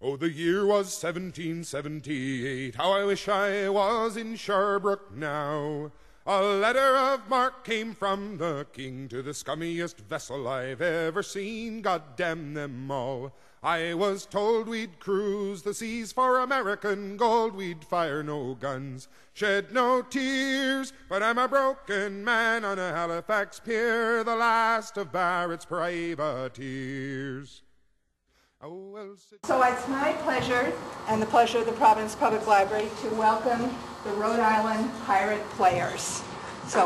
Oh, the year was 1778. How I wish I was in Sherbrooke now. A letter of marque came from the king to the scummiest vessel I've ever seen. God damn them all. I was told we'd cruise the seas for American gold. We'd fire no guns, shed no tears. But I'm a broken man on a Halifax pier, the last of Barrett's privateers. Oh, well, so it's my pleasure and the pleasure of the Providence Public Library to welcome the Rhode Island Pirate Players. So,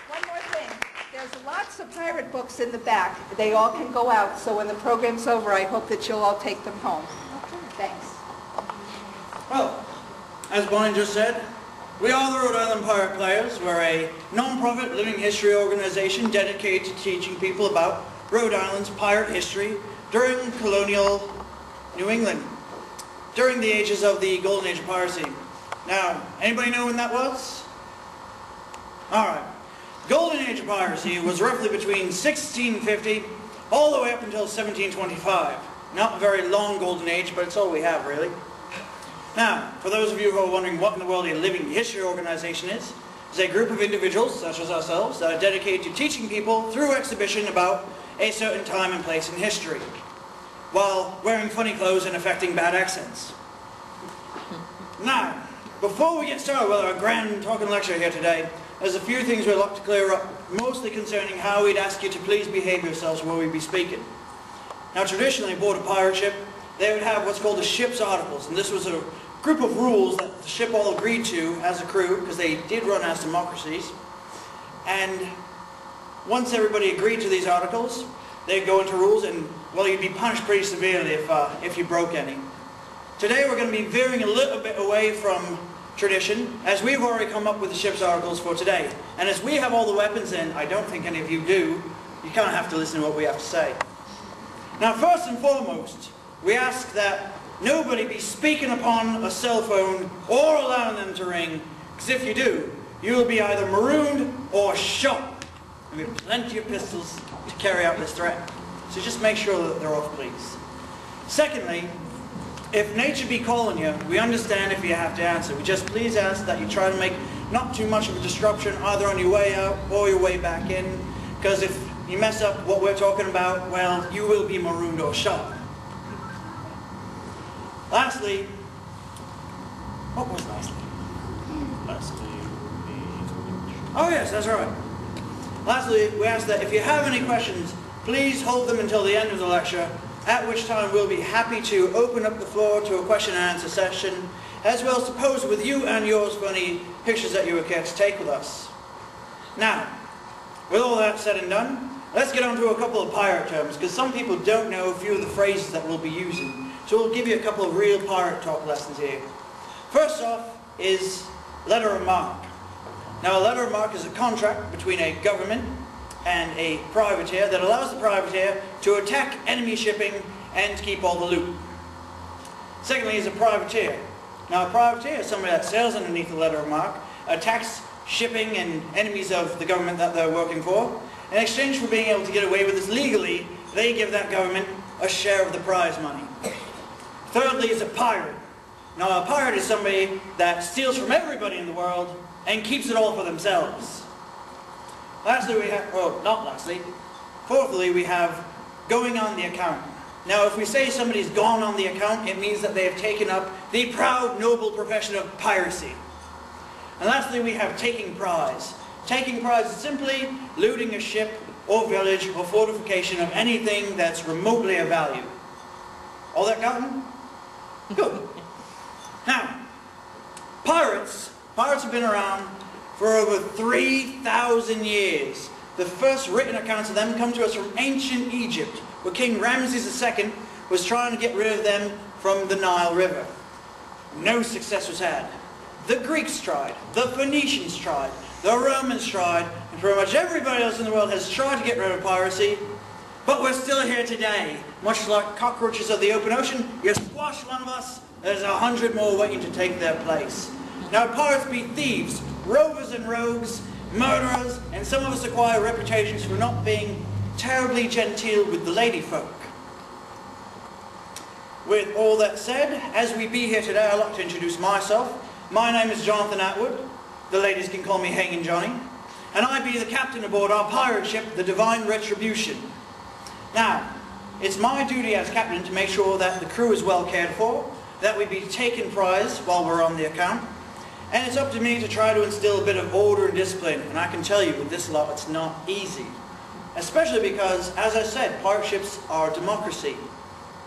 one more thing. There's lots of pirate books in the back. They all can go out, so when the program's over, I hope that you'll all take them home. Thanks. Well, as Bonnie just said, we are the Rhode Island Pirate Players. We're a non-profit living history organization dedicated to teaching people about Rhode Island's pirate history during colonial New England, during the ages of the Golden Age of piracy. Now, anybody know when that was? Alright. Golden Age of piracy was roughly between 1650 all the way up until 1725. Not a very long golden age, but it's all we have, really. Now, for those of you who are wondering what in the world a living history organization is, it's a group of individuals, such as ourselves, that are dedicated to teaching people through exhibition about a certain time and place in history, while wearing funny clothes and affecting bad accents. Now, before we get started with our grand talking lecture here today, there's a few things we'd like to clear up, mostly concerning how we'd ask you to please behave yourselves while we be speaking. Now, traditionally aboard a pirate ship, they would have what's called the ship's articles, and this was a group of rules that the ship all agreed to as a crew, because they did run as democracies. And once everybody agreed to these articles, they'd go into rules, and, well, you'd be punished pretty severely if you broke any. Today we're going to be veering a little bit away from tradition, as we've already come up with the ship's articles for today. And as we have all the weapons in, I don't think any of you do, you kind of have to listen to what we have to say. Now, first and foremost, we ask that nobody be speaking upon a cell phone or allowing them to ring, because if you do, you will be either marooned or shot. And we have plenty of pistols to carry out this threat. So just make sure that they're off, please. Secondly, if nature be calling you, we understand if you have to answer. We just please ask that you try to make not too much of a disruption either on your way out or your way back in, because if you mess up what we're talking about, well, you will be marooned or shot. Lastly, what was lastly? Oh yes, that's right. Lastly, we ask that if you have any questions, please hold them until the end of the lecture, at which time we'll be happy to open up the floor to a question and answer session, as well as to pose with you and yours for any pictures that you would care to take with us. Now, with all that said and done, let's get on to a couple of pirate terms, because some people don't know a few of the phrases that we'll be using. So we'll give you a couple of real pirate talk lessons here. First off is letter of marque. Now, a letter of marque is a contract between a government and a privateer that allows the privateer to attack enemy shipping and to keep all the loot. Secondly is a privateer. Now, a privateer is somebody that sails underneath the letter of marque, attacks shipping and enemies of the government that they're working for. In exchange for being able to get away with this legally, they give that government a share of the prize money. Thirdly is a pirate. Now, a pirate is somebody that steals from everybody in the world and keeps it all for themselves. Lastly, we have, well, not lastly, fourthly, we have going on the account. Now, if we say somebody's gone on the account, it means that they have taken up the proud, noble profession of piracy. And lastly, we have taking prize. Taking prize is simply looting a ship or village or fortification of anything that's remotely of value. All that gotten? Good. Now, pirates have been around for over 3,000 years. The first written accounts of them come to us from ancient Egypt, where King Ramses II was trying to get rid of them from the Nile River. No success was had. The Greeks tried, the Phoenicians tried, the Romans tried, and pretty much everybody else in the world has tried to get rid of piracy, but we're still here today. Much like cockroaches of the open ocean, you squash one of us, there's 100 more waiting to take their place. Now, pirates be thieves, rovers and rogues, murderers, and some of us acquire reputations for not being terribly genteel with the lady folk. With all that said, as we be here today, I'd like to introduce myself. My name is Jonathan Atwood. The ladies can call me Hangin' Johnny. And I be the captain aboard our pirate ship, the Divine Retribution. Now, it's my duty as captain to make sure that the crew is well cared for, that we be taken prize while we're on the account, and it's up to me to try to instill a bit of order and discipline, and I can tell you with this lot it's not easy. Especially because, as I said, pirate ships are a democracy.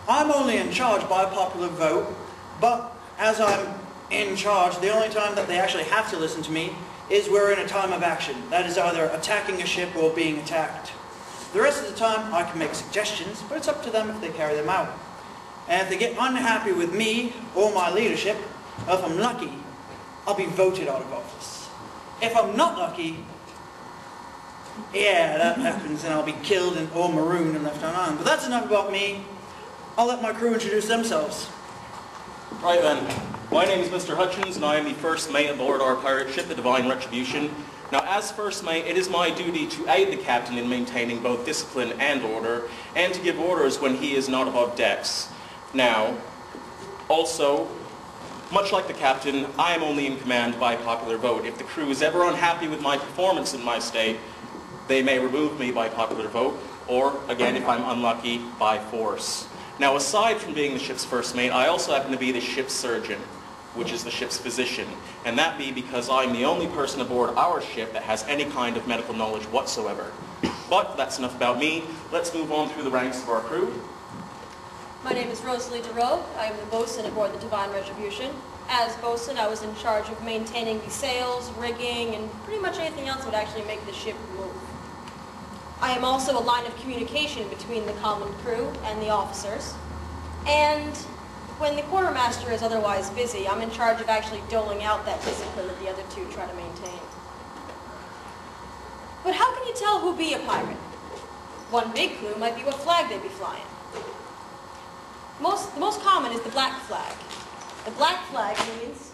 I'm only in charge by popular vote, but as I'm in charge, the only time that they actually have to listen to me is we're in a time of action. That is either attacking a ship or being attacked. The rest of the time I can make suggestions, but it's up to them if they carry them out. And if they get unhappy with me or my leadership, if I'm lucky, I'll be voted out of office. If I'm not lucky, yeah, that happens and I'll be killed or marooned and left on island. But that's enough about me. I'll let my crew introduce themselves. Right then, my name is Mr. Hutchins and I am the first mate aboard our pirate ship, the Divine Retribution. Now, as first mate, it is my duty to aid the captain in maintaining both discipline and order, and to give orders when he is not above decks. Now, also, much like the captain, I am only in command by popular vote. If the crew is ever unhappy with my performance in my state, they may remove me by popular vote, or, again, if I'm unlucky, by force. Now, aside from being the ship's first mate, I also happen to be the ship's surgeon, which is the ship's physician, and that be because I'm the only person aboard our ship that has any kind of medical knowledge whatsoever. But that's enough about me. Let's move on through the ranks of our crew. My name is Rosalie DeRoe. I am the bosun aboard the Divine Retribution. As bosun, I was in charge of maintaining the sails, rigging, and pretty much anything else that would actually make the ship move. I am also a line of communication between the common crew and the officers. And when the quartermaster is otherwise busy, I'm in charge of actually doling out that discipline that the other two try to maintain. But how can you tell who be a pirate? One big clue might be what flag they be flying. The most common is the black flag. The black flag means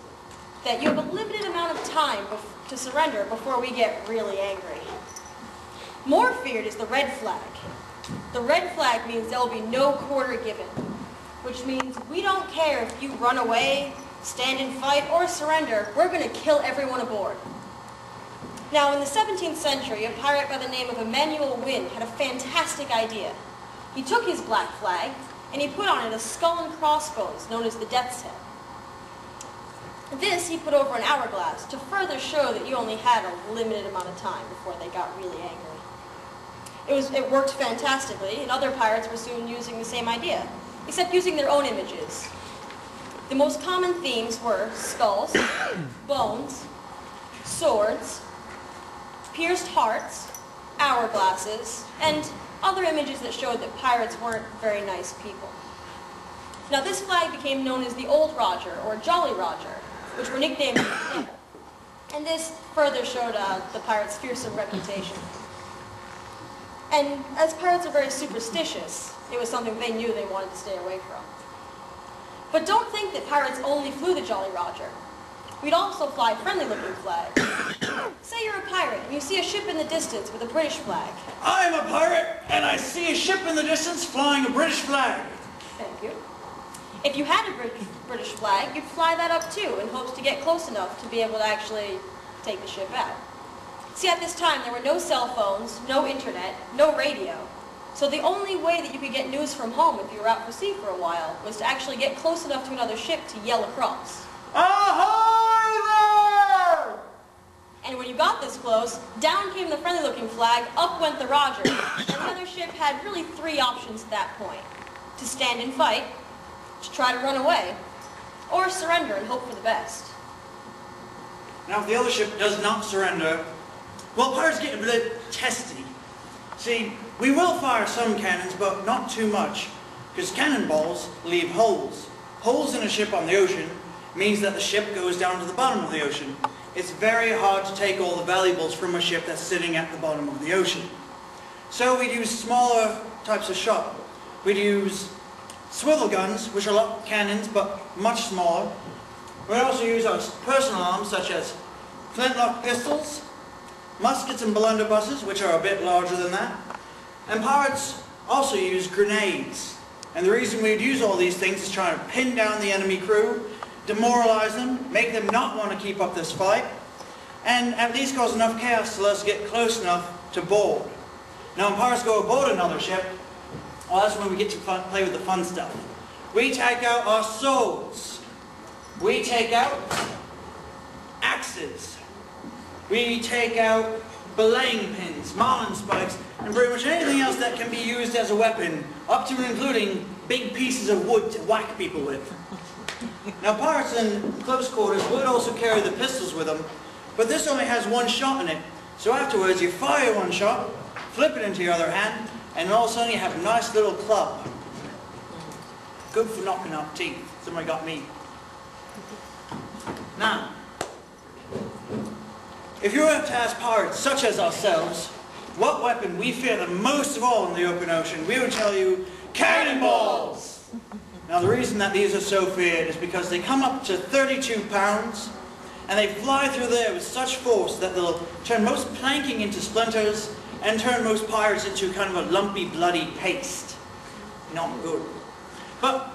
that you have a limited amount of time to surrender before we get really angry. More feared is the red flag. The red flag means there will be no quarter given, which means we don't care if you run away, stand and fight, or surrender, we're going to kill everyone aboard. Now, in the 17th century, a pirate by the name of Emmanuel Wynne had a fantastic idea. He took his black flag, and he put on it a skull and crossbones known as the Death's Head. This he put over an hourglass to further show that you only had a limited amount of time before they got really angry. It worked fantastically, and other pirates were soon using the same idea, except using their own images. The most common themes were skulls, bones, swords, pierced hearts, hourglasses, and other images that showed that pirates weren't very nice people. Now, this flag became known as the Old Roger, or Jolly Roger, which were nicknamed together. And this further showed the pirates' fearsome reputation. And as pirates are very superstitious, it was something they knew they wanted to stay away from. But don't think that pirates only flew the Jolly Roger. We'd also fly friendly-looking flags. Say you're a pirate and you see a ship in the distance with a British flag. I'm a pirate and I see a ship in the distance flying a British flag. Thank you. If you had a British flag, you'd fly that up too in hopes to get close enough to be able to actually take the ship out. See, at this time, there were no cell phones, no internet, no radio. So the only way that you could get news from home if you were out for sea for a while was to actually get close enough to another ship to yell across. Ahoy there! And when you got this close, down came the friendly-looking flag, up went the Roger. And the other ship had really three options at that point. To stand and fight, to try to run away, or surrender and hope for the best. Now, if the other ship does not surrender, well, pirates get a bit testy. See, we will fire some cannons, but not too much, because cannonballs leave holes. Holes in a ship on the ocean means that the ship goes down to the bottom of the ocean. It's very hard to take all the valuables from a ship that's sitting at the bottom of the ocean. So we'd use smaller types of shot. We'd use swivel guns, which are like cannons, but much smaller. We'd also use our personal arms, such as flintlock pistols, muskets and blunderbusses, which are a bit larger than that. And pirates also use grenades. And the reason we'd use all these things is trying to pin down the enemy crew, demoralize them, make them not want to keep up this fight, and at least cause enough chaos to let us get close enough to board. Now when pirates go aboard another ship, well, that's when we get to play with the fun stuff. We take out our swords. We take out axes. We take out belaying pins, marlin spikes, and pretty much anything else that can be used as a weapon, up to and including big pieces of wood to whack people with. Now pirates in close quarters would also carry the pistols with them, but this only has one shot in it. So afterwards you fire one shot, flip it into your other hand, and all of a sudden you have a nice little club. Good for knocking out teeth. Somebody got me. Now, if you were to ask pirates such as ourselves what weapon we fear the most of all in the open ocean, we would tell you, cannonballs! Now the reason that these are so feared is because they come up to 32 pounds and they fly through there with such force that they'll turn most planking into splinters and turn most pirates into kind of a lumpy, bloody paste. Not good. But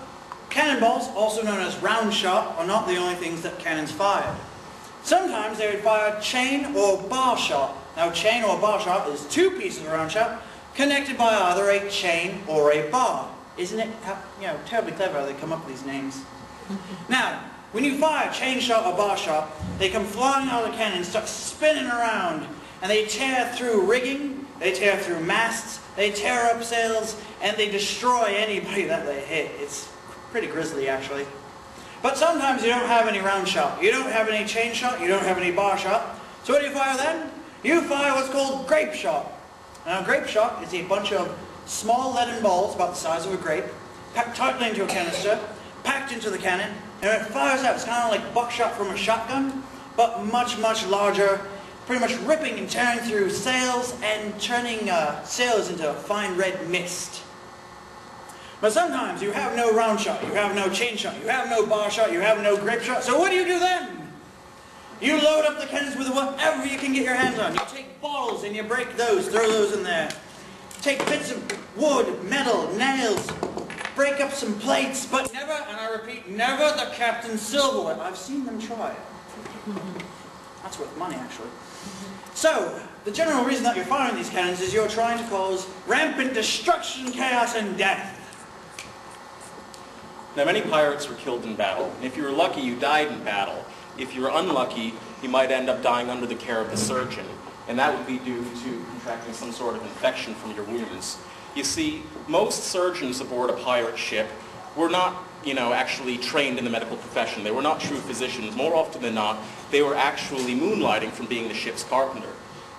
cannonballs, also known as round shot, are not the only things that cannons fire. Sometimes they would fire chain or bar shot. Now chain or bar shot is two pieces of round shot connected by either a chain or a bar. Isn't it, terribly clever how they come up with these names? Now, when you fire chain shot or bar shot, they come flying out of the cannon, start spinning around, and they tear through rigging, they tear through masts, they tear up sails, and they destroy anybody that they hit. It's pretty grisly, actually. But sometimes you don't have any round shot, you don't have any chain shot, you don't have any bar shot. So what do you fire then? You fire what's called grape shot. Now grape shot is a bunch of small leaden balls about the size of a grape, packed tightly into a canister, packed into the cannon, and it fires out. It's kind of like buckshot from a shotgun, but much, much larger, pretty much ripping and tearing through sails and turning sails into fine red mist. But sometimes you have no round shot, you have no chain shot, you have no bar shot, you have no grape shot. So what do you do then? You load up the cannons with whatever you can get your hands on. You take bottles and you break those, throw those in there. Take bits of wood, metal, nails, break up some plates, but never, and I repeat, never the captain's silverware. I've seen them try it. That's worth money, actually. So, the general reason that you're firing these cannons is you're trying to cause rampant destruction, chaos, and death. Now, many pirates were killed in battle. And if you were lucky, you died in battle. If you were unlucky, you might end up dying under the care of the surgeon. And that would be due to contracting some sort of infection from your wounds. You see, most surgeons aboard a pirate ship were not, actually trained in the medical profession. They were not true physicians. More often than not, they were actually moonlighting from being the ship's carpenter.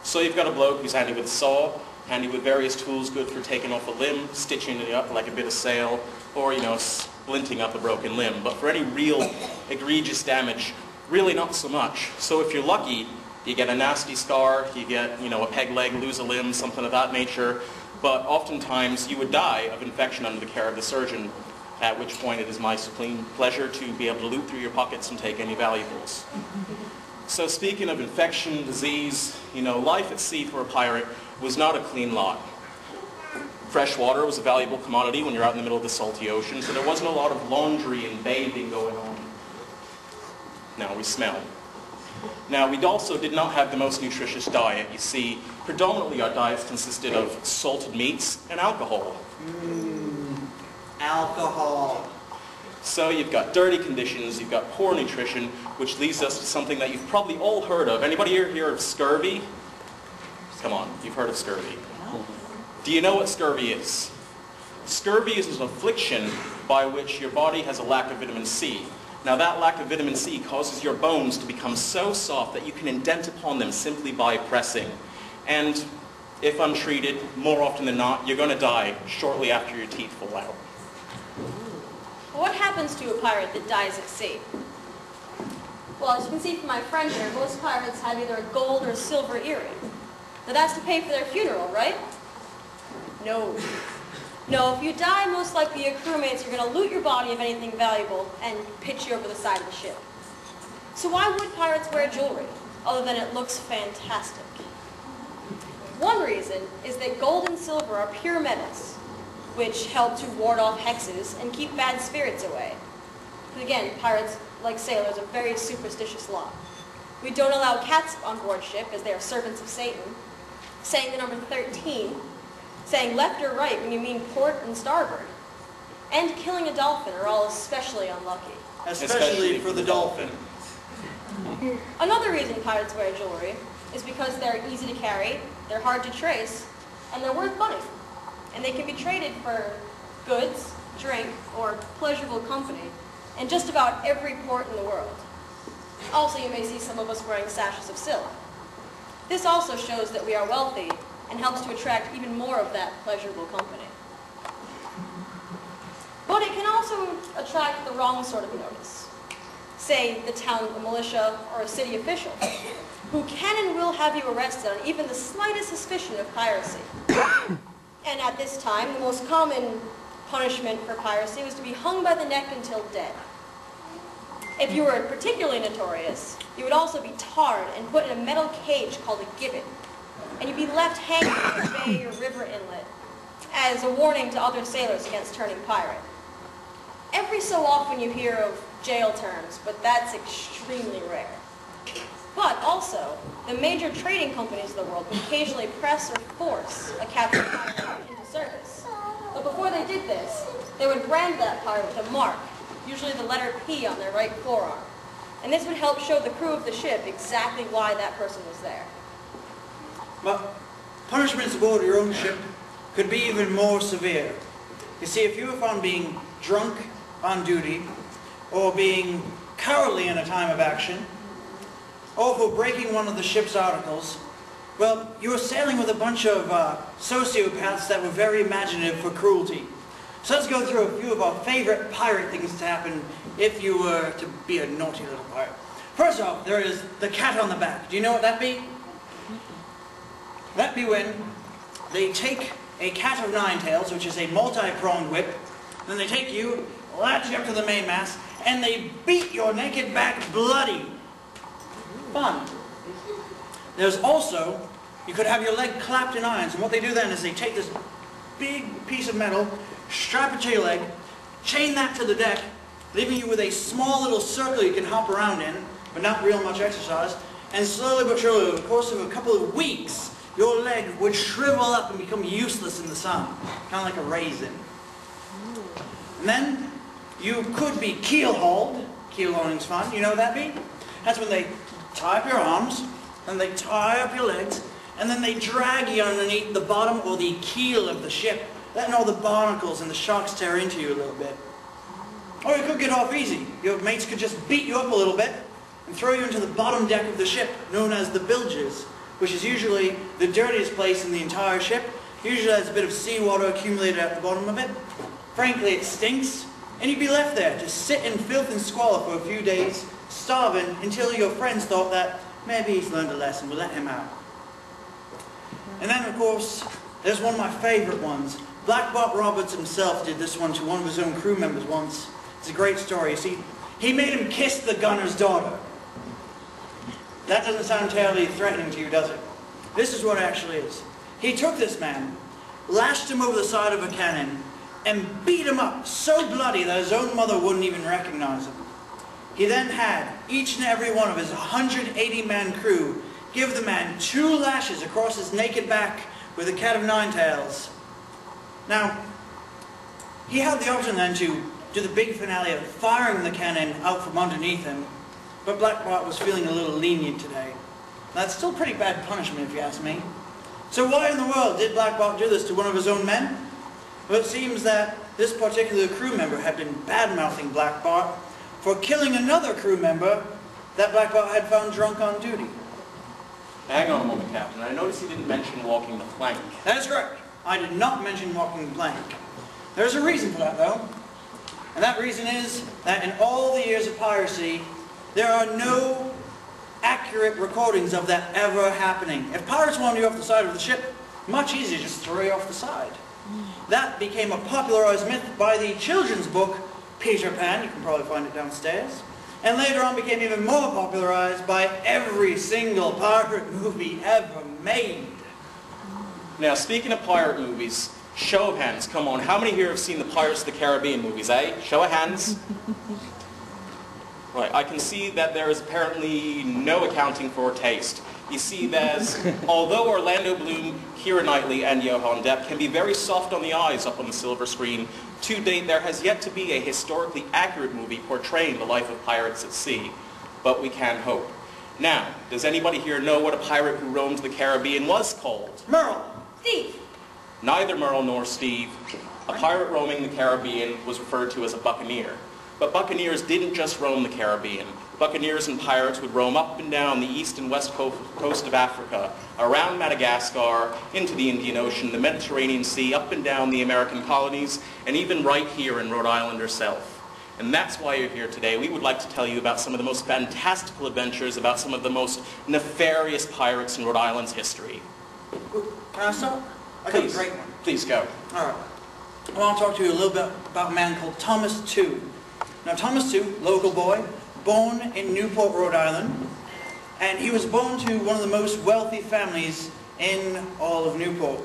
So you've got a bloke who's handy with a saw, handy with various tools good for taking off a limb, stitching it up like a bit of sail, or, splinting up a broken limb. But for any real egregious damage, really not so much. So if you're lucky, you get a nasty scar, you get, a peg leg, lose a limb, something of that nature. But oftentimes you would die of infection under the care of the surgeon, at which point it is my supreme pleasure to be able to loot through your pockets and take any valuables. So speaking of infection, disease, life at sea for a pirate was not a clean lot. Fresh water was a valuable commodity when you're out in the middle of the salty ocean, so there wasn't a lot of laundry and bathing going on. Now we smell. Now, we also did not have the most nutritious diet. You see, predominantly our diets consisted of salted meats and alcohol. Alcohol. So you've got dirty conditions, you've got poor nutrition, which leads us to something that you've probably all heard of. Anybody here hear of scurvy? Come on, you've heard of scurvy. Do you know what scurvy is? Scurvy is an affliction by which your body has a lack of vitamin C. Now that lack of vitamin C causes your bones to become so soft that you can indent upon them simply by pressing. And if untreated, more often than not, you're going to die shortly after your teeth fall out. What happens to a pirate that dies at sea? Well, as you can see from my friend here, most pirates have either a gold or a silver earring. Now that's to pay for their funeral, right? No. No, if you die, most likely your crewmates are going to loot your body of anything valuable and pitch you over the side of the ship. So why would pirates wear jewelry, other than it looks fantastic? One reason is that gold and silver are pure metals. which help to ward off hexes and keep bad spirits away. But again, pirates, like sailors, are a very superstitious lot. We don't allow cats on board ship, as they are servants of Satan. Saying the number 13, saying left or right when you mean port and starboard, and killing a dolphin are all especially unlucky. Especially for the dolphin. Another reason pirates wear jewelry is because they're easy to carry, they're hard to trace, and they're worth money. And they can be traded for goods, drink, or pleasurable company in just about every port in the world. Also, you may see some of us wearing sashes of silk. This also shows that we are wealthy and helps to attract even more of that pleasurable company. But it can also attract the wrong sort of notice. Say the town, the militia, or a city official, who can and will have you arrested on even the slightest suspicion of piracy. And at this time, the most common punishment for piracy was to be hung by the neck until dead. If you were particularly notorious, you would also be tarred and put in a metal cage called a gibbet, and you'd be left hanging in a bay or river inlet as a warning to other sailors against turning pirate. Every so often you hear of jail terms, but that's extremely rare. But also, the major trading companies of the world would occasionally press or force a captured pirate into service. But before they did this, they would brand that pirate with a mark, usually the letter P on their right forearm. And this would help show the crew of the ship exactly why that person was there. But punishments aboard your own ship could be even more severe. You see, if you were found being drunk on duty, or being cowardly in a time of action, or for breaking one of the ship's articles, well, you were sailing with a bunch of sociopaths that were very imaginative for cruelty. So let's go through a few of our favorite pirate things to happen if you were to be a naughty little pirate. First off, there is the cat on the back. Do you know what that be? That be when they take a cat of nine tails, which is a multi-pronged whip, then they take you, latch you up to the mainmast, and they beat your naked back bloody. Fun. There's also, you could have your leg clapped in irons, and what they do then is they take this big piece of metal, strap it to your leg, chain that to the deck, leaving you with a small little circle you can hop around in, but not real much exercise, and slowly but surely, over the course of a couple of weeks, your leg would shrivel up and become useless in the sun, kind of like a raisin. And then you could be keel-hauled. Keel-hauling's fun. You know what that be? That's when they tie up your arms, and they tie up your legs, and then they drag you underneath the bottom or the keel of the ship, letting all the barnacles and the sharks tear into you a little bit. Or you could get off easy. Your mates could just beat you up a little bit and throw you into the bottom deck of the ship, known as the bilges, which is usually the dirtiest place in the entire ship. Usually has a bit of seawater accumulated at the bottom of it. Frankly, it stinks, and you'd be left there to sit in filth and squalor for a few days, starving, until your friends thought that maybe he's learned a lesson, we'll let him out. And then, of course, there's one of my favorite ones. Black Bob Roberts himself did this one to one of his own crew members once. It's a great story. You see, he made him kiss the gunner's daughter. That doesn't sound terribly threatening to you, does it? This is what it actually is. He took this man, lashed him over the side of a cannon, and beat him up so bloody that his own mother wouldn't even recognize him. He then had each and every one of his 180-man crew give the man 2 lashes across his naked back with a cat of nine tails. Now, he had the option then to do the big finale of firing the cannon out from underneath him, but Black Bart was feeling a little lenient today. That's still pretty bad punishment if you ask me. So why in the world did Black Bart do this to one of his own men? Well, it seems that this particular crew member had been bad-mouthing Black Bart for killing another crew member that Black Bart had found drunk on duty. Hang on a moment, Captain. I noticed you didn't mention walking the plank. That is correct. I did not mention walking the plank. There's a reason for that, though. And that reason is that in all the years of piracy, there are no accurate recordings of that ever happening. If pirates wanted you off the side of the ship, much easier, just throw you off the side. That became a popularized myth by the children's book, Peter Pan. You can probably find it downstairs. And later on became even more popularized by every single pirate movie ever made. Now, speaking of pirate movies, Show of hands, come on. How many here have seen the Pirates of the Caribbean movies, eh? Show of hands. Right, I can see that there is apparently no accounting for taste. You see, although Orlando Bloom, Keira Knightley, and Johann Depp can be very soft on the eyes up on the silver screen, to date there has yet to be a historically accurate movie portraying the life of pirates at sea. But we can hope. Now, does anybody here know what a pirate who roamed the Caribbean was called? Merle. Steve. Neither Merle nor Steve. A pirate roaming the Caribbean was referred to as a buccaneer. But buccaneers didn't just roam the Caribbean. Buccaneers and pirates would roam up and down the east and west coast of Africa, around Madagascar, into the Indian Ocean, the Mediterranean Sea, up and down the American colonies, and even right here in Rhode Island herself. And that's why you're here today. We would like to tell you about some of the most fantastical adventures, about some of the most nefarious pirates in Rhode Island's history. Can I start? I got a great one. Please go. All right. I want to talk to you a little bit about a man called Thomas Tew. Now, Thomas Tew, local boy, born in Newport, Rhode Island, and he was born to one of the most wealthy families in all of Newport.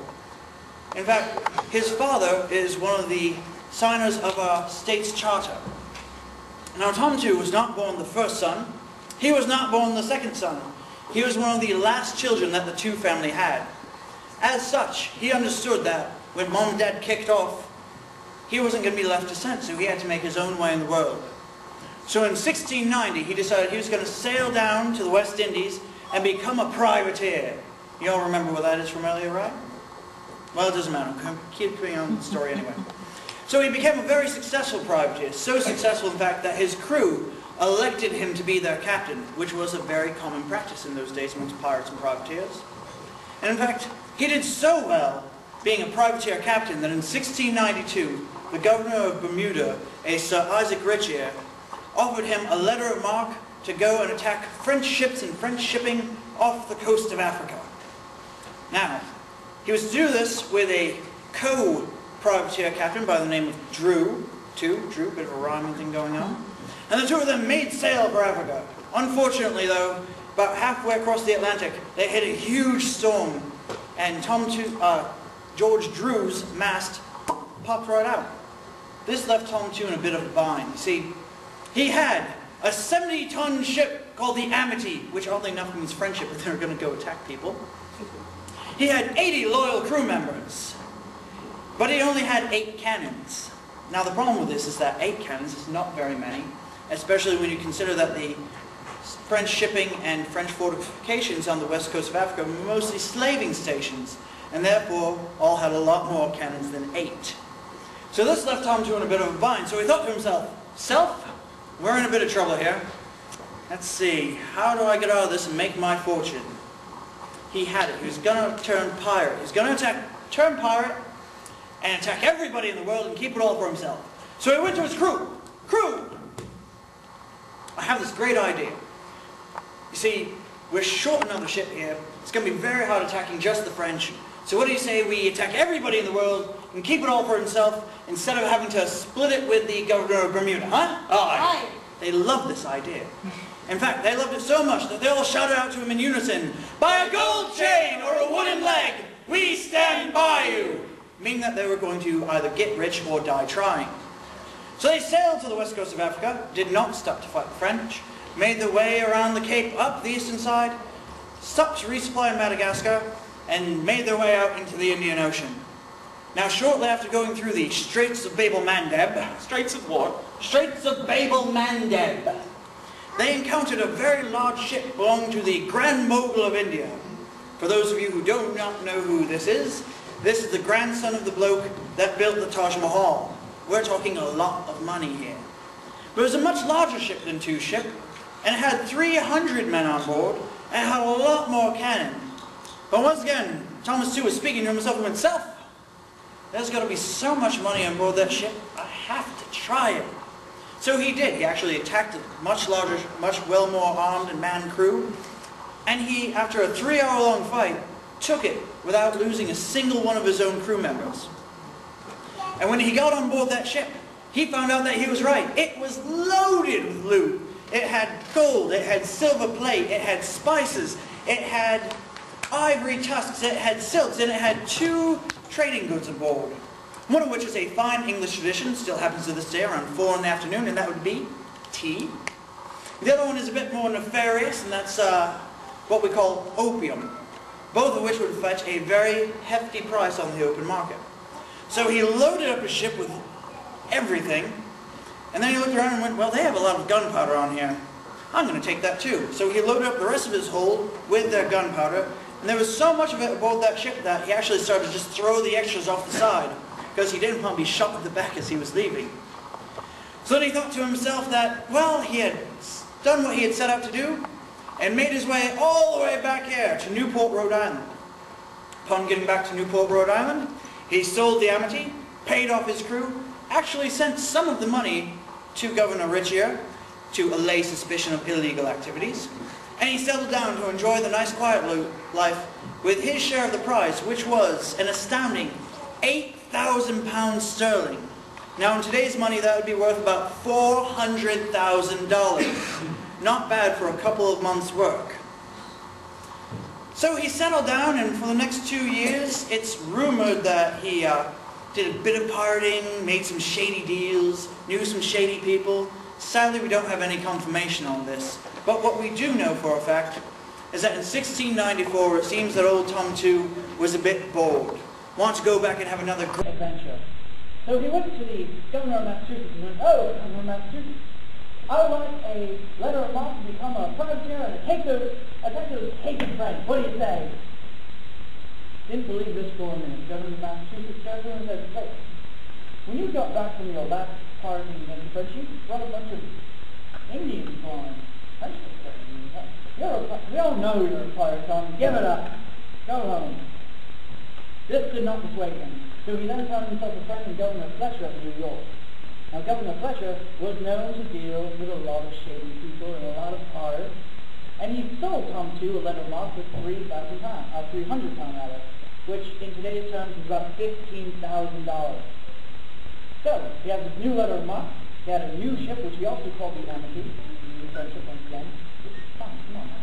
In fact, his father is one of the signers of our state's charter. Now, Tom Tew was not born the first son. He was not born the second son. He was one of the last children that the Tew family had. As such, he understood that when Mom and Dad kicked off, he wasn't going to be left to sent, so he had to make his own way in the world. So in 1690, he decided he was going to sail down to the West Indies and become a privateer. You all remember what that is from earlier, right? Well, it doesn't matter. Keep going on with the story anyway. So he became a very successful privateer, so successful, in fact, that his crew elected him to be their captain, which was a very common practice in those days amongst pirates and privateers. And in fact, he did so well being a privateer captain that in 1692, the governor of Bermuda, a Sir Isaac Richier, offered him a letter of marque to go and attack French ships and French shipping off the coast of Africa. Now, he was to do this with a co-privateer captain by the name of Drew, bit of a rhyming thing going on. And the two of them made sail for Africa. Unfortunately, though, about halfway across the Atlantic, they hit a huge storm, and George Drew's mast popped right out. This left Tom Tew in a bit of a bind. You see, he had a 70-ton ship called the Amity, which oddly enough means friendship, but they were going to go attack people. He had 80 loyal crew members, but he only had 8 cannons. Now the problem with this is that 8 cannons is not very many, especially when you consider that the French shipping and French fortifications on the west coast of Africa were mostly slaving stations, and therefore all had a lot more cannons than 8. So this left Tom Tew in a bit of a bind, so he thought to himself, we're in a bit of trouble here. Let's see, how do I get out of this and make my fortune? He had it. He was going to turn pirate. He was going to turn pirate and attack everybody in the world and keep it all for himself. So he went to his crew. Crew! I have this great idea. You see, we're short another ship here. It's going to be very hard attacking just the French. So what do you say we attack everybody in the world and keep it all for himself instead of having to split it with the governor of Bermuda, huh? Aye. They loved this idea. In fact, they loved it so much that they all shouted out to him in unison, "By a gold chain or a wooden leg, we stand by you!" Meaning that they were going to either get rich or die trying. So they sailed to the west coast of Africa, did not stop to fight the French, made their way around the Cape up the eastern side, stopped to resupply in Madagascar, and made their way out into the Indian Ocean. Now, shortly after going through the Straits of Babel-Mandeb... Straits of what? Straits of Babel-Mandeb. They encountered a very large ship belonging to the Grand Mogul of India. For those of you who do not know who this is the grandson of the bloke that built the Taj Mahal. We're talking a lot of money here. But it was a much larger ship than Tew's ship, and it had 300 men on board, and it had a lot more cannon. But once again, Thomas Tew was speaking to himself, there's got to be so much money on board that ship, I have to try it. So he did. He actually attacked a much larger, much well more armed and manned crew, and he, after a 3-hour-long fight, took it without losing a single one of his own crew members. And when he got on board that ship, he found out that he was right. It was loaded with loot. It had gold, it had silver plate, it had spices, it had ivory tusks, it had silks, and it had 2 trading goods aboard. One of which is a fine English tradition, still happens to this day around 4 in the afternoon, and that would be tea. The other one is a bit more nefarious, and that's what we call opium, both of which would fetch a very hefty price on the open market. So he loaded up his ship with everything, and then he looked around and went, well, they have a lot of gunpowder on here. I'm going to take that too. So he loaded up the rest of his hold with their gunpowder, and there was so much of it aboard that ship that he actually started to just throw the extras off the side, because he didn't want to be shot in the back as he was leaving. So then he thought to himself that, well, he had done what he had set out to do, and made his way all the way back here to Newport, Rhode Island. Upon getting back to Newport, Rhode Island, he sold the Amity, paid off his crew, actually sent some of the money to Governor Richier to allay suspicion of illegal activities, and he settled down to enjoy the nice quiet life with his share of the prize, which was an astounding £8,000 sterling. Now in today's money that would be worth about $400,000. Not bad for a couple of months' work. So he settled down, and for the next 2 years, it's rumored that he did a bit of pirating, made some shady deals, knew some shady people. Sadly, we don't have any confirmation on this. But what we do know for a fact is that in 1694, it seems that old Tom II was a bit bored. Wants to go back and have another great adventure. So he went to the governor of Massachusetts and went, oh, governor of Massachusetts, I would like a letter of marque to become a privateer and take those hated French. What do you say? Didn't believe this for a minute. Governor of Massachusetts showed him and said, hey, when you got back from your last pirating against the French, you brought a bunch of Indians along. We all know you're a pirate, Tom. Give it up. Go home. This could not persuade him. So he then found himself a friend in Governor Fletcher of New York. Now, Governor Fletcher was known to deal with a lot of shady people and a lot of pirates, and he sold Tom II a letter of marque for £300, which in today's terms is about $15,000. So, he has this new letter of marque, he had a new ship, which he also called the Amity, the French ship once again. This is fun, come on now.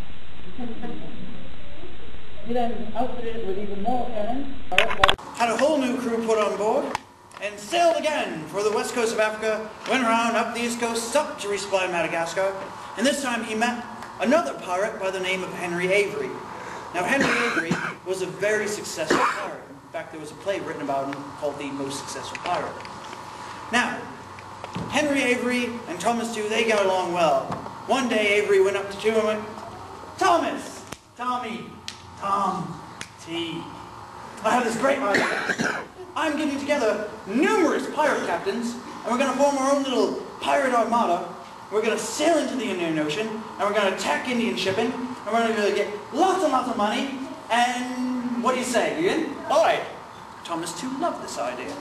He then outfitted it with even more cannon, had a whole new crew put on board, and sailed again for the west coast of Africa, went around up the east coast, stopped to resupply Madagascar, and this time he met another pirate by the name of Henry Avery. Now Henry Avery was a very successful pirate. In fact, there was a play written about him called The Most Successful Pirate. Now, Henry Avery and Thomas II, they got along well. One day Avery went up to two and went, Thomas, Tommy, Tom, T, I have this great idea. I'm getting together numerous pirate captains, and we're going to form our own little pirate armada. We're going to sail into the Indian Ocean, and we're going to attack Indian shipping, and we're going to get lots and lots of money, and what do you say, Ian? All right. Thomas II loved this idea.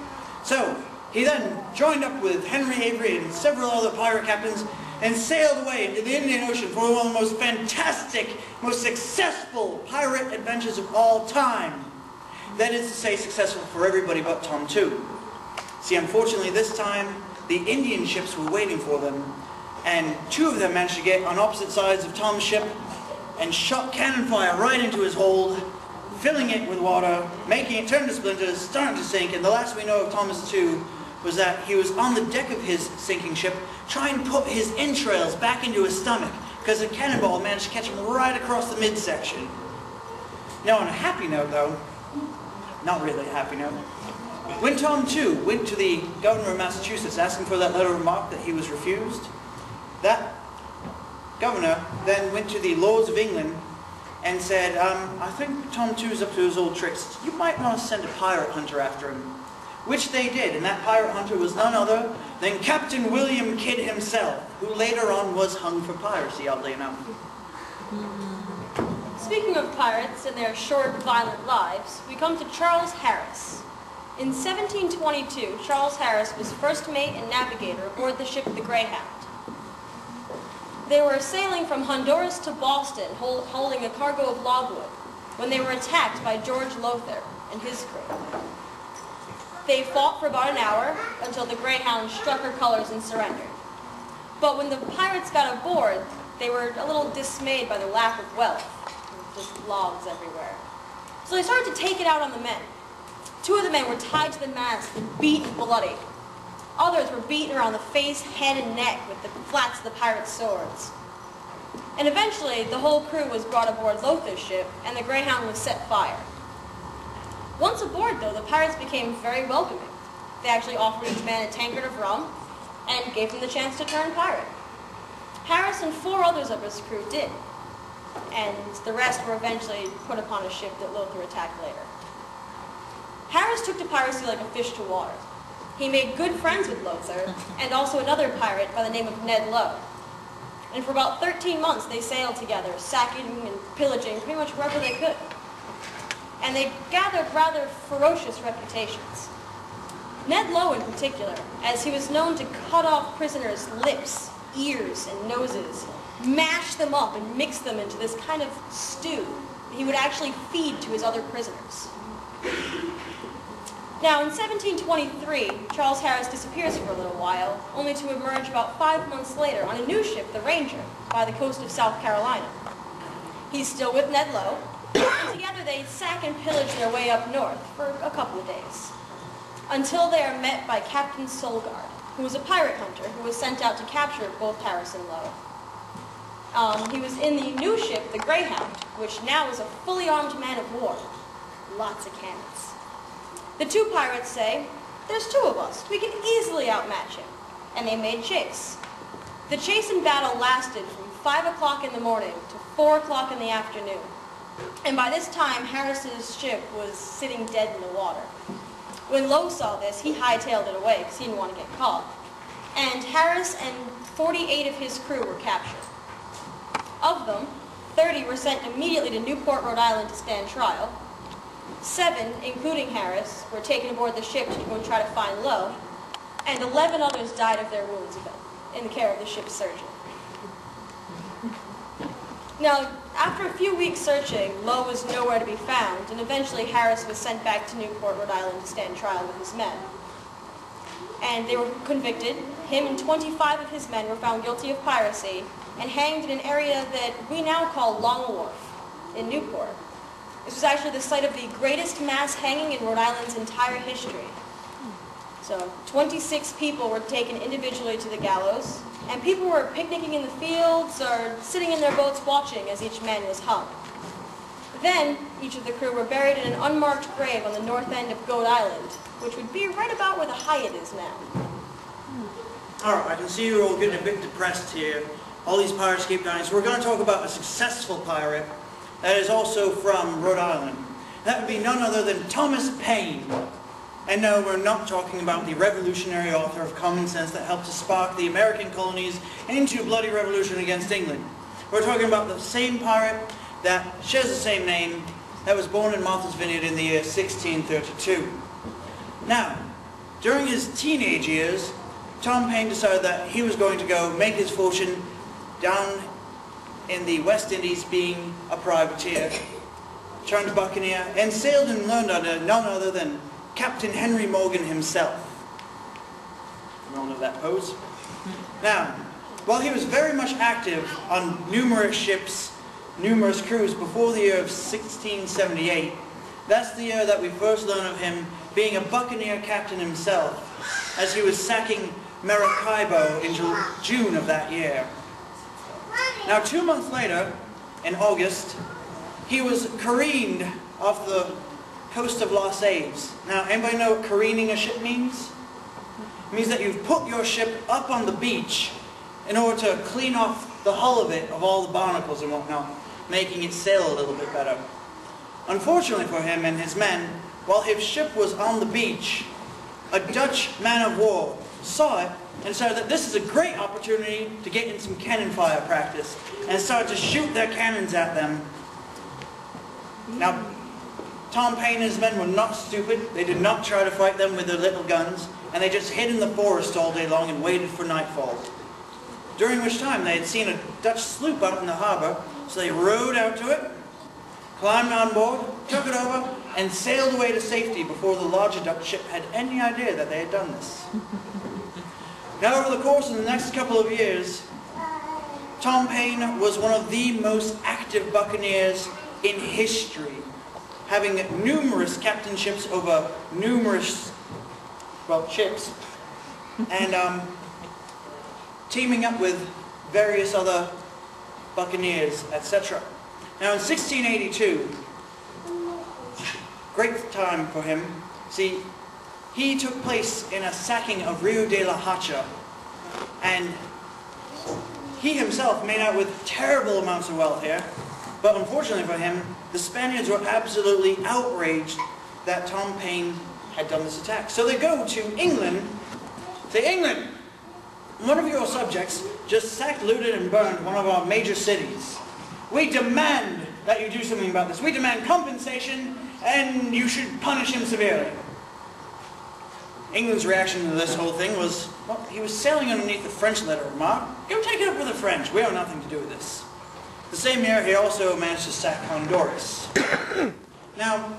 So he then joined up with Henry Avery and several other pirate captains and sailed away into the Indian Ocean for one of the most fantastic, most successful pirate adventures of all time. That is to say, successful for everybody but Tom II. See, unfortunately, this time, the Indian ships were waiting for them, and two of them managed to get on opposite sides of Tom's ship and shot cannon fire right into his hold, filling it with water, making it turn to splinters, starting to sink, and the last we know of Thomas II was that he was on the deck of his sinking ship trying to put his entrails back into his stomach because a cannonball managed to catch him right across the midsection. Now, on a happy note, though, not really a happy note, when Tom II went to the governor of Massachusetts asking for that letter of marque that he was refused, that governor then went to the Lords of England and said, I think Tom II's up to his old tricks. You might want to send a pirate hunter after him. Which they did, and that pirate hunter was none other than Captain William Kidd himself, who later on was hung for piracy, oddly enough. Speaking of pirates and their short, violent lives, we come to Charles Harris. In 1722, Charles Harris was first mate and navigator aboard the ship the Greyhound. They were sailing from Honduras to Boston, holding a cargo of logwood, when they were attacked by George Lothair and his crew. They fought for about an hour until the Greyhound struck her colors and surrendered. But when the pirates got aboard, they were a little dismayed by the lack of wealth, just logs everywhere. So they started to take it out on the men. 2 of the men were tied to the mast and beaten bloody. Others were beaten around the face, head, and neck with the flats of the pirates' swords. And eventually, the whole crew was brought aboard Lothar's ship, and the Greyhound was set fire. Once aboard, though, the pirates became very welcoming. They actually offered each man a tankard of rum, and gave him the chance to turn pirate. Harris and 4 others of his crew did, and the rest were eventually put upon a ship that Lothar attacked later. Harris took to piracy like a fish to water. He made good friends with Lothar, and also another pirate by the name of Ned Lowe. And for about 13 months, they sailed together, sacking and pillaging pretty much wherever they could. And they gathered rather ferocious reputations. Ned Lowe in particular, as he was known to cut off prisoners' lips, ears, and noses, mash them up and mix them into this kind of stew that he would actually feed to his other prisoners. Now, in 1723, Charles Harris disappears for a little while, only to emerge about 5 months later on a new ship, the Ranger, by the coast of South Carolina. He's still with Ned Lowe, and together they sack and pillage their way up north for a couple of days, until they are met by Captain Solgard, who was a pirate hunter who was sent out to capture both Harris and Lowe. He was in the new ship, the Greyhound, which now is a fully armed man of war. Lots of cannons. The 2 pirates say, "There's 2 of us. We can easily outmatch him." And they made chase. The chase and battle lasted from 5 o'clock in the morning to 4 o'clock in the afternoon. And by this time, Harris's ship was sitting dead in the water. When Lowe saw this, he hightailed it away because he didn't want to get caught. And Harris and 48 of his crew were captured. Of them, 30 were sent immediately to Newport, Rhode Island to stand trial. 7, including Harris, were taken aboard the ship to go and try to find Lowe, and 11 others died of their wounds in the care of the ship's surgeon. Now, after a few weeks searching, Lowe was nowhere to be found, and eventually Harris was sent back to Newport, Rhode Island to stand trial with his men. And they were convicted. Him and 25 of his men were found guilty of piracy and hanged in an area that we now call Long Wharf in Newport. This was actually the site of the greatest mass hanging in Rhode Island's entire history. So 26 people were taken individually to the gallows, and people were picnicking in the fields or sitting in their boats watching as each man was hung. Then, each of the crew were buried in an unmarked grave on the north end of Goat Island, which would be right about where the Hyatt is now. Alright, I can see you're all getting a bit depressed here. All these pirates keep dying. So we're going to talk about a successful pirate that is also from Rhode Island. That would be none other than Thomas Paine. And no, we're not talking about the revolutionary author of Common Sense that helped to spark the American colonies into bloody revolution against England. We're talking about the same pirate that shares the same name, that was born in Martha's Vineyard in the year 1632. Now, during his teenage years, Tom Paine decided that he was going to go make his fortune down in the West Indies being a privateer, turned buccaneer, and sailed and learned under none other than Captain Henry Morgan himself. You all know that pose? Now, while he was very much active on numerous ships, numerous crews before the year of 1678, that's the year that we first learn of him being a buccaneer captain himself, as he was sacking Maracaibo in June of that year. Now, 2 months later, in August, he was careened off the coast of Los Angeles. Now, anybody know what careening a ship means? It means that you've put your ship up on the beach in order to clean off the hull of it of all the barnacles and whatnot, making it sail a little bit better. Unfortunately for him and his men, while his ship was on the beach, a Dutch man of war saw it and decided that this is a great opportunity to get in some cannon fire practice, and started to shoot their cannons at them. Now, Tom Paine and his men were not stupid. They did not try to fight them with their little guns, and they just hid in the forest all day long and waited for nightfall. During which time they had seen a Dutch sloop out in the harbor, so they rowed out to it, climbed on board, took it over, and sailed away to safety before the larger Dutch ship had any idea that they had done this. Now, over the course of the next couple of years, Tom Paine was one of the most active buccaneers in history. having numerous captainships over numerous, well, ships, and teaming up with various other buccaneers, etc. Now in 1682, great time for him. See, he took place in a sacking of Rio de la Hacha, and he himself made out with terrible amounts of wealth here, but unfortunately for him, the Spaniards were absolutely outraged that Tom Paine had done this attack. So they go to England, say, England, one of your subjects just sacked, looted, and burned one of our major cities. We demand that you do something about this. We demand compensation, and you should punish him severely. England's reaction to this whole thing was, well, he was sailing underneath the French letter remark. Go take it up with the French. We have nothing to do with this. The same year, he also managed to sack Honduras. Now,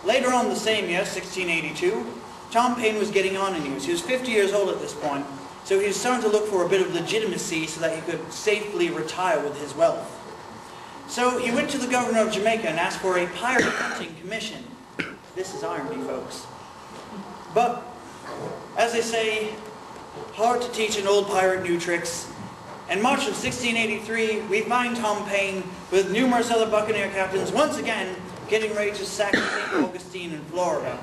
later on the same year, 1682, Tom Paine was getting on in years. He was 50 years old at this point, so he was starting to look for a bit of legitimacy so that he could safely retire with his wealth. So he went to the governor of Jamaica and asked for a pirate hunting commission. This is irony, folks. But, as they say, hard to teach an old pirate new tricks. In March of 1683, we find Tom Paine with numerous other buccaneer captains once again getting ready to sack St. Augustine in Florida.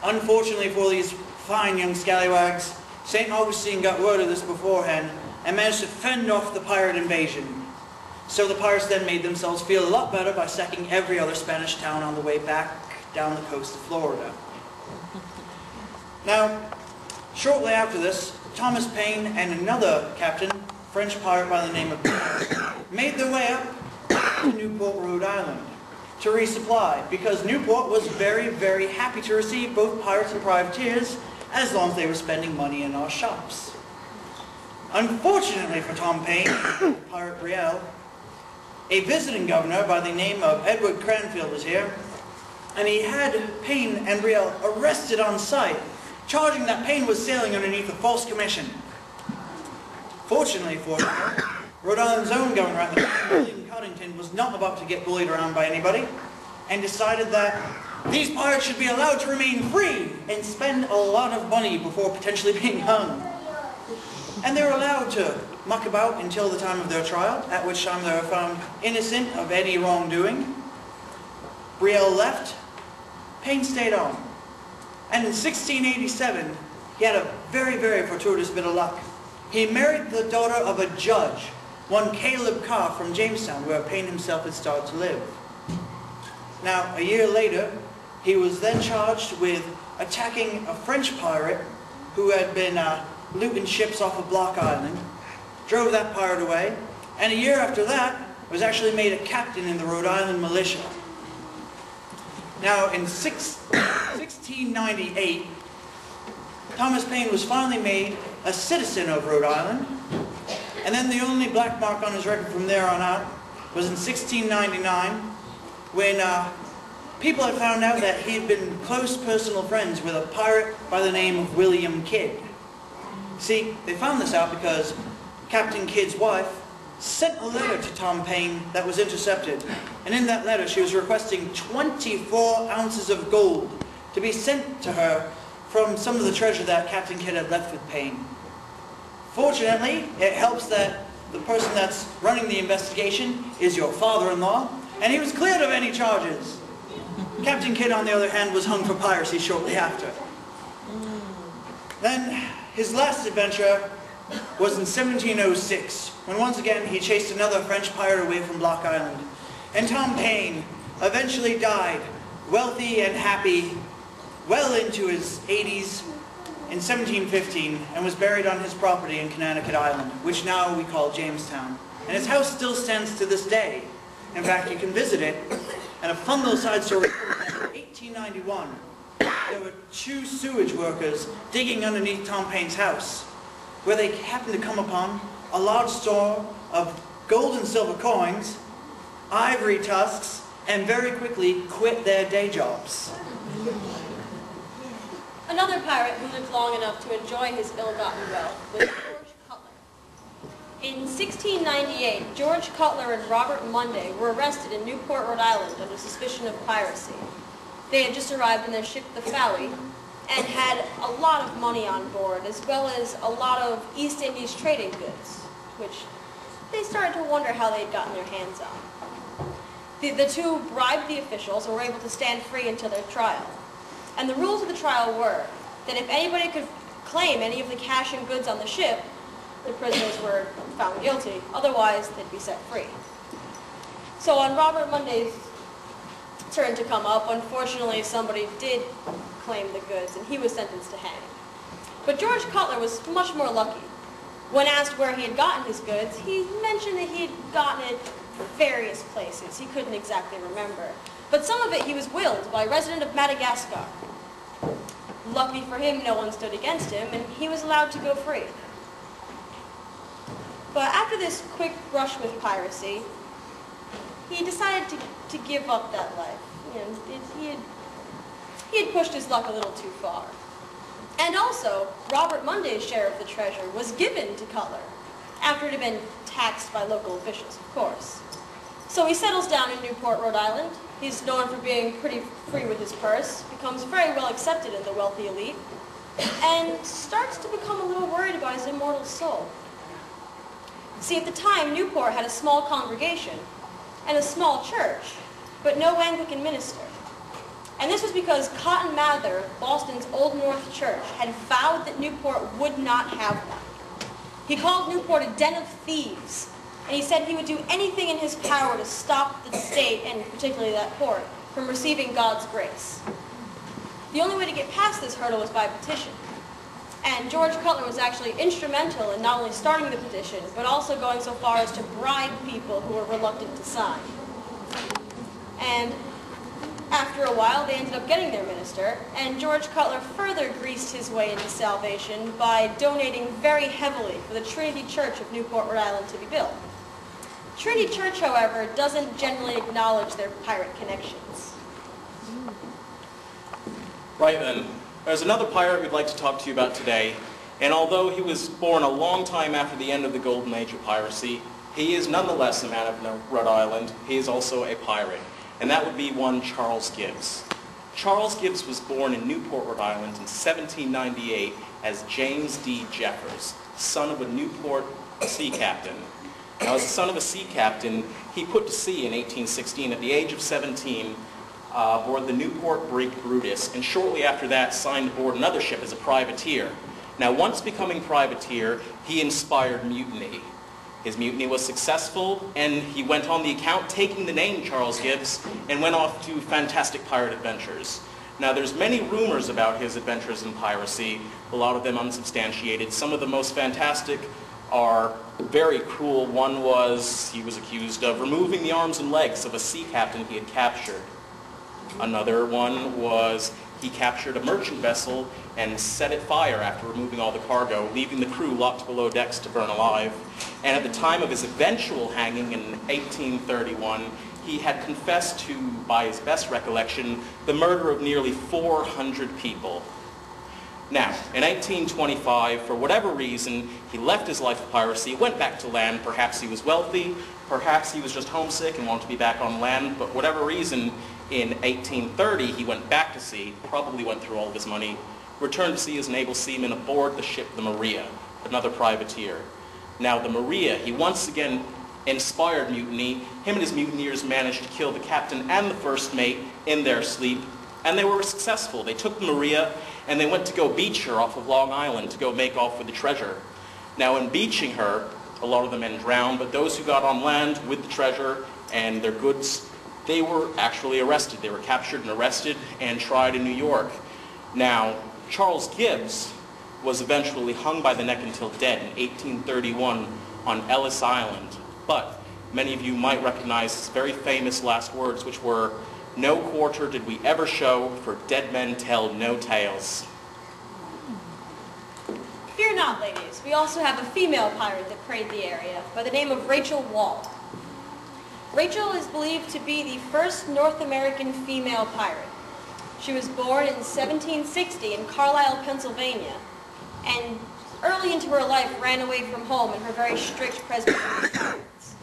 Unfortunately for these fine young scallywags, St. Augustine got word of this beforehand and managed to fend off the pirate invasion. So the pirates then made themselves feel a lot better by sacking every other Spanish town on the way back down the coast of Florida. Now, shortly after this, Thomas Paine and another captain, French pirate by the name of Pierre, made their way up to Newport, Rhode Island to resupply, because Newport was very, very happy to receive both pirates and privateers as long as they were spending money in our shops. Unfortunately for Tom Paine, Pirate Brielle, a visiting governor by the name of Edward Cranfield was here, and he had Paine and Brielle arrested on sight, charging that Paine was sailing underneath a false commission. Fortunately for him, Rhode Island's own governor at the time, William Coddington, was not about to get bullied around by anybody, and decided that these pirates should be allowed to remain free and spend a lot of money before potentially being hung. And they were allowed to muck about until the time of their trial, at which time they were found innocent of any wrongdoing. Brielle left, Paine stayed on. And in 1687, he had a very, very fortuitous bit of luck. He married the daughter of a judge, one Caleb Carr from Jamestown, where Paine himself had started to live. Now, a year later, he was then charged with attacking a French pirate who had been looting ships off of Block Island, drove that pirate away, and a year after that, was actually made a captain in the Rhode Island militia. Now, in 1698, Thomas Paine was finally made a citizen of Rhode Island, and then the only black mark on his record from there on out was in 1699, when people had found out that he had been close personal friends with a pirate by the name of William Kidd. See, they found this out because Captain Kidd's wife sent a letter to Tom Paine that was intercepted, and in that letter she was requesting 24 ounces of gold to be sent to her from some of the treasure that Captain Kidd had left with Paine. Fortunately, it helps that the person that's running the investigation is your father-in-law, and he was cleared of any charges. Captain Kidd, on the other hand, was hung for piracy shortly after. Then, his last adventure was in 1706, when once again he chased another French pirate away from Block Island. And Tom Paine eventually died, wealthy and happy, well into his 80s in 1715, and was buried on his property in Connecticut Island, which now we call Jamestown. And his house still stands to this day. In fact, you can visit it, and a fun little side story, in 1891, there were 2 sewage workers digging underneath Tom Paine's house, where they happened to come upon a large store of gold and silver coins, ivory tusks, and very quickly quit their day jobs. Another pirate who lived long enough to enjoy his ill-gotten wealth was George Cutler. In 1698, George Cutler and Robert Munday were arrested in Newport, Rhode Island under suspicion of piracy. They had just arrived in their ship, the Fowey, and had a lot of money on board, as well as a lot of East Indies trading goods, which they started to wonder how they'd gotten their hands on. The two bribed the officials and were able to stand free until their trial. And the rules of the trial were that if anybody could claim any of the cash and goods on the ship, the prisoners were found guilty. Otherwise, they'd be set free. So on Robert Munday's turn to come up, unfortunately, somebody did claim the goods, and he was sentenced to hang. But George Cutler was much more lucky. When asked where he had gotten his goods, he mentioned that he had gotten it various places. He couldn't exactly remember. But some of it he was willed by a resident of Madagascar. Lucky for him, no one stood against him, and he was allowed to go free. But after this quick brush with piracy, he decided to give up that life. You know, he had pushed his luck a little too far. And also, Robert Munday's share of the treasure was given to Cutler, after it had been taxed by local officials, of course. So he settles down in Newport, Rhode Island. He's known for being pretty free with his purse, becomes very well accepted in the wealthy elite, and starts to become a little worried about his immortal soul. See, at the time, Newport had a small congregation and a small church, but no Anglican minister. And this was because Cotton Mather, Boston's Old North Church, had vowed that Newport would not have one. He called Newport a den of thieves, and he said he would do anything in his power to stop the state, and particularly that port, from receiving God's grace. The only way to get past this hurdle was by petition. And George Cutler was actually instrumental in not only starting the petition, but also going so far as to bribe people who were reluctant to sign. And after a while, they ended up getting their minister, and George Cutler further greased his way into salvation by donating very heavily for the Trinity Church of Newport, Rhode Island to be built. Trinity Church, however, doesn't generally acknowledge their pirate connections. Right then, there's another pirate we'd like to talk to you about today, and although he was born a long time after the end of the golden age of piracy, he is nonetheless a man of Rhode Island. He is also a pirate, and that would be one Charles Gibbs. Charles Gibbs was born in Newport, Rhode Island in 1798 as James D. Jeffers, son of a Newport sea captain. Now, as the son of a sea captain, he put to sea in 1816 at the age of 17 aboard the Newport brig Brutus, and shortly after that signed aboard another ship as a privateer. Now, once becoming privateer, he inspired mutiny. His mutiny was successful, and he went on the account taking the name Charles Gibbs and went off to fantastic pirate adventures. Now, there's many rumors about his adventures in piracy, a lot of them unsubstantiated. Some of the most fantastic are very cruel. One was he was accused of removing the arms and legs of a sea captain he had captured. Another one was he captured a merchant vessel and set it fire after removing all the cargo, leaving the crew locked below decks to burn alive. And at the time of his eventual hanging in 1831, he had confessed to, by his best recollection, the murder of nearly 400 people. Now, in 1825, for whatever reason, he left his life of piracy, went back to land. Perhaps he was wealthy, perhaps he was just homesick and wanted to be back on land, but whatever reason, in 1830, he went back to sea, probably went through all of his money, returned to sea as an able seaman aboard the ship the Maria, another privateer. Now, the Maria, he once again inspired mutiny. Him and his mutineers managed to kill the captain and the first mate in their sleep, and they were successful. They took the Maria, and they went to go beach her off of Long Island to go make off with the treasure. Now, in beaching her, a lot of the men drowned, but those who got on land with the treasure and their goods, they were actually arrested. They were captured and arrested and tried in New York. Now, Charles Gibbs was eventually hung by the neck until dead in 1831 on Ellis Island. But many of you might recognize his very famous last words, which were, "No quarter did we ever show, for dead men tell no tales." Fear not, ladies. We also have a female pirate that preyed the area by the name of Rachel Wall. Rachel is believed to be the first North American female pirate. She was born in 1760 in Carlisle, Pennsylvania, and early into her life, ran away from home and her very strict Presbyterian parents.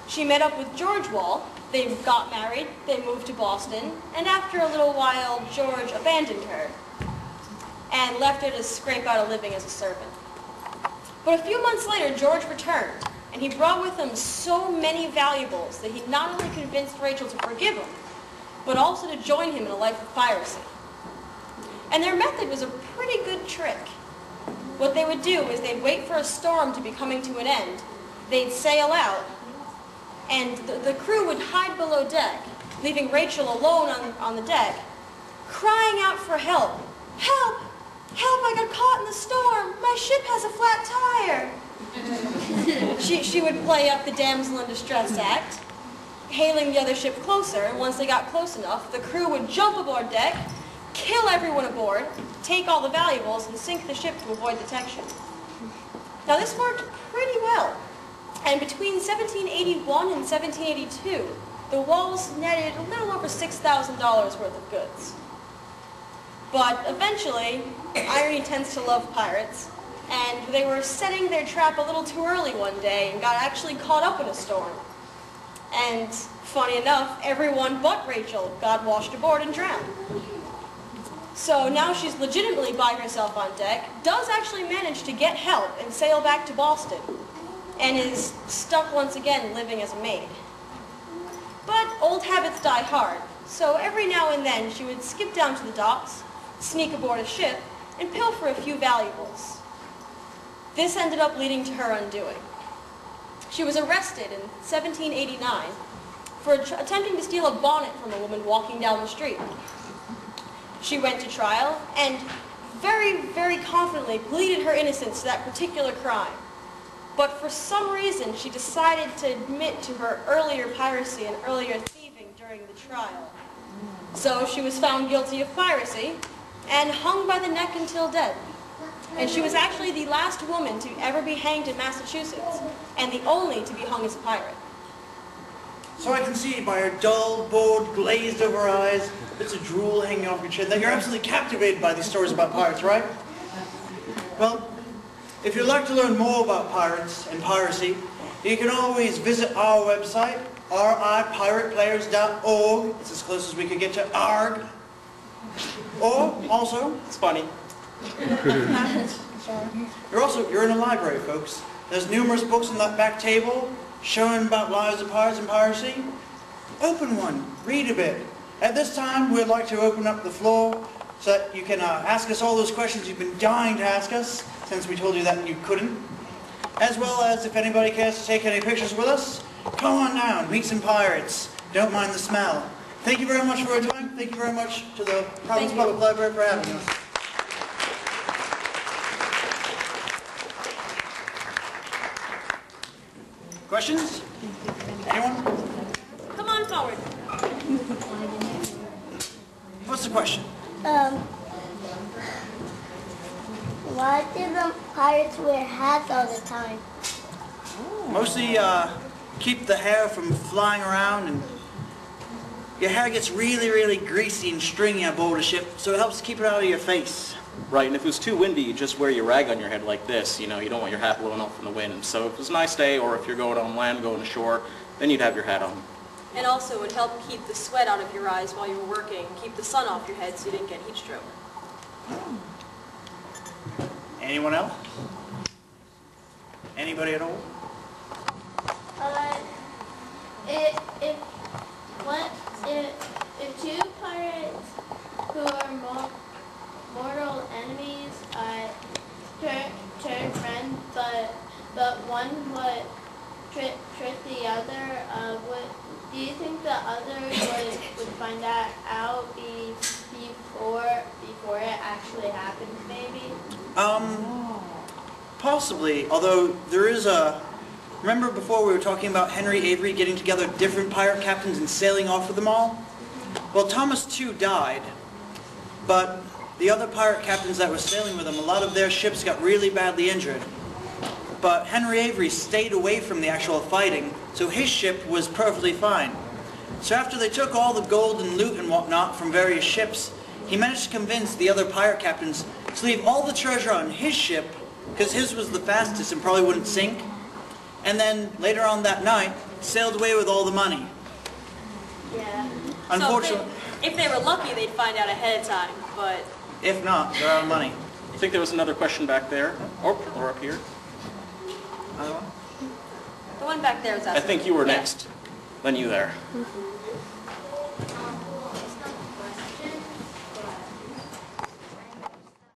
She met up with George Wall. They got married, they moved to Boston, and after a little while, George abandoned her and left her to scrape out a living as a servant. But a few months later, George returned, and he brought with him so many valuables that he not only convinced Rachel to forgive him, but also to join him in a life of piracy. And their method was a pretty good trick. What they would do is they'd wait for a storm to be coming to an end, they'd sail out, and the crew would hide below deck, leaving Rachel alone on the deck, crying out for help. Help! Help, I got caught in the storm! My ship has a flat tire! She would play up the damsel in distress act, hailing the other ship closer, and once they got close enough, the crew would jump aboard deck, kill everyone aboard, take all the valuables, and sink the ship to avoid detection. Now this worked pretty well, and between 1781 and 1782, the Walls netted a little over $6,000 worth of goods. But eventually, irony tends to love pirates, and they were setting their trap a little too early one day and got actually caught up in a storm. And funny enough, everyone but Rachel got washed aboard and drowned. So now she's legitimately by herself on deck, does actually manage to get help and sail back to Boston, and is stuck once again living as a maid. But old habits die hard, so every now and then she would skip down to the docks, sneak aboard a ship, and pilfer a few valuables. This ended up leading to her undoing. She was arrested in 1789 for attempting to steal a bonnet from a woman walking down the street. She went to trial and very, very confidently pleaded her innocence to that particular crime. But for some reason, she decided to admit to her earlier piracy and earlier thieving during the trial. So she was found guilty of piracy and hung by the neck until dead. And she was actually the last woman to ever be hanged in Massachusetts, and the only to be hung as a pirate. So I can see by her dull, bored, glazed over eyes, bits of drool hanging off your chin, that you're absolutely captivated by these stories about pirates, right? Well, if you'd like to learn more about pirates and piracy, you can always visit our website, ripirateplayers.org. It's as close as we could get to ARG. Or, also, It's funny. you're in a library, folks. There's numerous books on that back table showing about lives of pirates and piracy. Open one, read a bit. At this time, we'd like to open up the floor so that you can ask us all those questions you've been dying to ask us, since we told you that you couldn't. As well as if anybody cares to take any pictures with us, come on down, meet some pirates. Don't mind the smell. Thank you very much for your time. Thank you very much to the Providence Public Library for having us. Questions? Anyone? Come on forward. What's the question? Why do the pirates wear hats all the time? Mostly keep the hair from flying around, and your hair gets really, really greasy and stringy aboard a ship, so it helps keep it out of your face. Right, and if it was too windy, you just wear your rag on your head like this. You know, you don't want your hat blowing off in the wind. So if it was a nice day, or if you're going on land, going ashore, then you'd have your hat on. And also it would help keep the sweat out of your eyes while you were working, keep the sun off your head so you didn't get heat stroke. Anyone else? Anybody at all? If two pirates who are mortal enemies turn friends, but one would trick the other, do you think the other would find that out before it actually happens, maybe? Possibly, although there is a... Remember before we were talking about Henry Avery getting together different pirate captains and sailing off with them all? Well, Thomas too died, but the other pirate captains that were sailing with him, a lot of their ships got really badly injured. But Henry Avery stayed away from the actual fighting, so his ship was perfectly fine. So after they took all the gold and loot and whatnot from various ships, he managed to convince the other pirate captains to leave all the treasure on his ship because his was the fastest and probably wouldn't sink. And then later on that night, sailed away with all the money. Yeah. Unfortunately, So if they were lucky, they'd find out ahead of time, but... if not, they're out of money. I think there was another question back there, or up here. The one back there is I asking. think you were Yeah. next. Then you there.